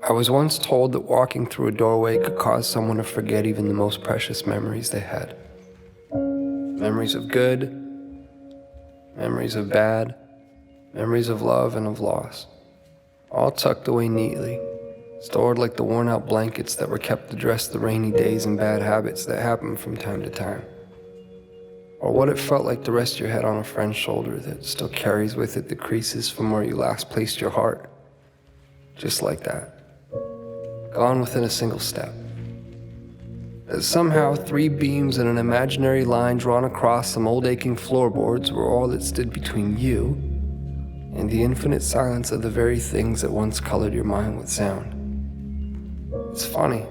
I was once told that walking through a doorway could cause someone to forget even the most precious memories they had. Memories of good, memories of bad, memories of love and of loss, all tucked away neatly, stored like the worn-out blankets that were kept to dress the rainy days and bad habits that happen from time to time. Or what it felt like to rest your head on a friend's shoulder that still carries with it the creases from where you last placed your heart. Just like that. Gone within a single step. As somehow 3 beams and an imaginary line drawn across some old aching floorboards were all that stood between you and the infinite silence of the very things that once colored your mind with sound. It's funny.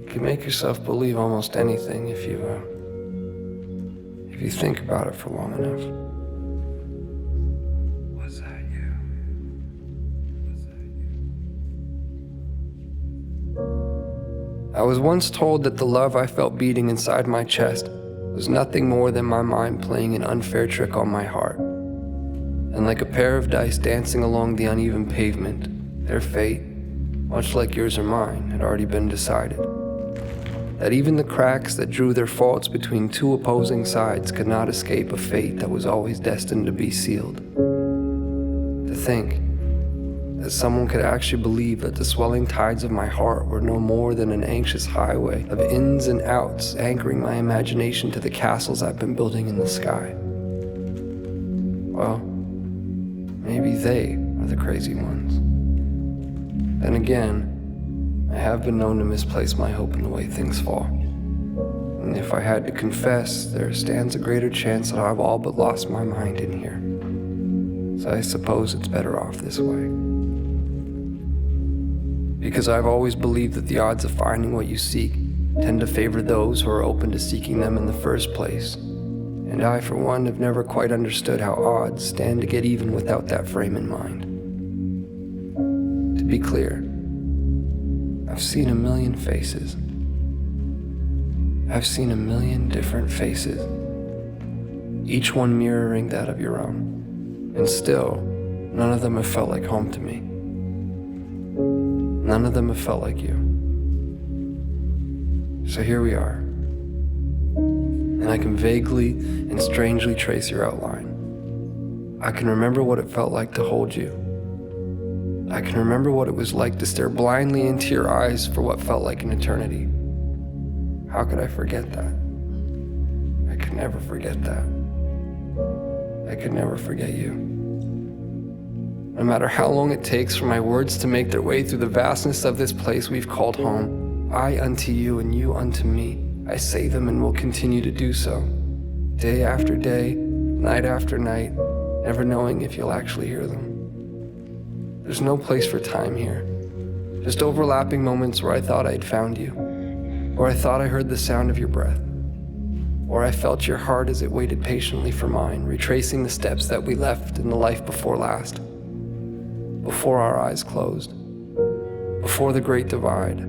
You can make yourself believe almost anything if you think about it for long enough. Was that you? Was that you? I was once told that the love I felt beating inside my chest was nothing more than my mind playing an unfair trick on my heart. And like a pair of dice dancing along the uneven pavement, their fate, much like yours or mine, had already been decided. That even the cracks that drew their faults between 2 opposing sides could not escape a fate that was always destined to be sealed. To think that someone could actually believe that the swelling tides of my heart were no more than an anxious highway of ins and outs anchoring my imagination to the castles I've been building in the sky. Well, maybe they are the crazy ones. Then again, I have been known to misplace my hope in the way things fall. And if I had to confess, there stands a greater chance that I've all but lost my mind in here. So I suppose it's better off this way. Because I've always believed that the odds of finding what you seek tend to favor those who are open to seeking them in the first place. And I, for one, have never quite understood how odds stand to get even without that frame in mind. To be clear, I've seen a million faces. I've seen a million different faces, each one mirroring that of your own. And still, none of them have felt like home to me. None of them have felt like you. So here we are. And I can vaguely and strangely trace your outline. I can remember what it felt like to hold you. I can remember what it was like to stare blindly into your eyes for what felt like an eternity. How could I forget that? I could never forget that. I could never forget you. No matter how long it takes for my words to make their way through the vastness of this place we've called home, I unto you and you unto me, I say them and will continue to do so. Day after day, night after night, never knowing if you'll actually hear them. There's no place for time here. Just overlapping moments where I thought I'd found you, or I thought I heard the sound of your breath, or I felt your heart as it waited patiently for mine, retracing the steps that we left in the life before last, before our eyes closed, before the great divide,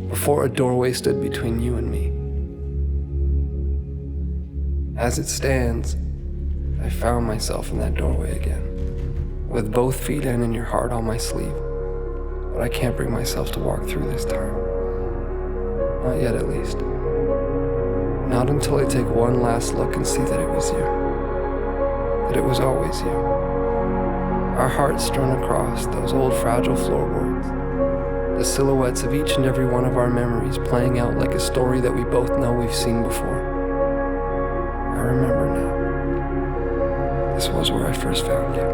before a doorway stood between you and me. As it stands, I found myself in that doorway again, with both feet in and your heart on my sleeve. But I can't bring myself to walk through this time. Not yet, at least. Not until I take one last look and see that it was you. That it was always you. Our hearts strewn across those old fragile floorboards. The silhouettes of each and every one of our memories playing out like a story that we both know we've seen before. I remember now. This was where I first found you.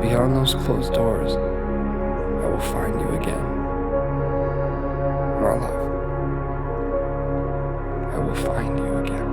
Beyond those closed doors, I will find you again. My love, I will find you again.